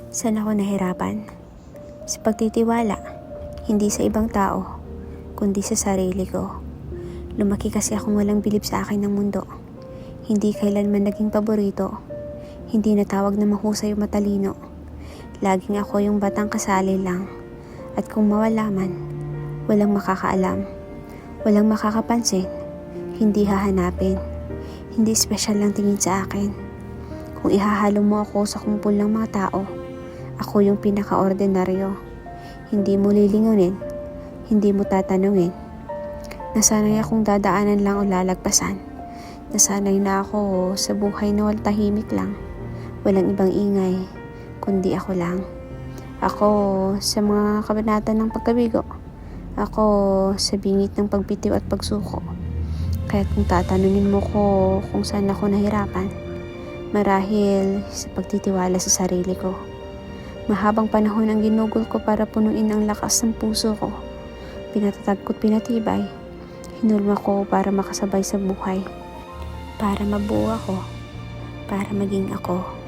Saan ako nahirapan? Sa pagtitiwala, hindi sa ibang tao, kundi sa sarili ko. Lumaki kasi akong walang bilib sa akin ng mundo. Hindi kailanman naging paborito. Hindi natawag na mahusay o matalino. Laging ako yung batang kasali lang. At kung mawala man, walang makakaalam. Walang makakapansin. Hindi hahanapin. Hindi espesyal lang tingin sa akin. Kung ihahalo mo ako sa kumpul ng mga tao, ako yung pinaka-ordinaryo. Hindi mo lilingunin, hindi mo tatanungin. Nasanay akong dadaanan lang o lalagpasan. Nasanay na ako sa buhay na tahimik lang. Walang ibang ingay, kundi ako lang. Ako sa mga kabanata ng pagkabigo. Ako sa bingit ng pagbitiw at pagsuko. Kaya't kung tatanungin mo ko kung saan ako nahirapan, marahil sa pagtitiwala sa sarili ko. Mahabang panahon ang ginugol ko para punuin ang lakas ng puso ko. Pinatatag ko't pinatibay. Hinulma ko para makasabay sa buhay. Para mabuo ako. Para maging ako.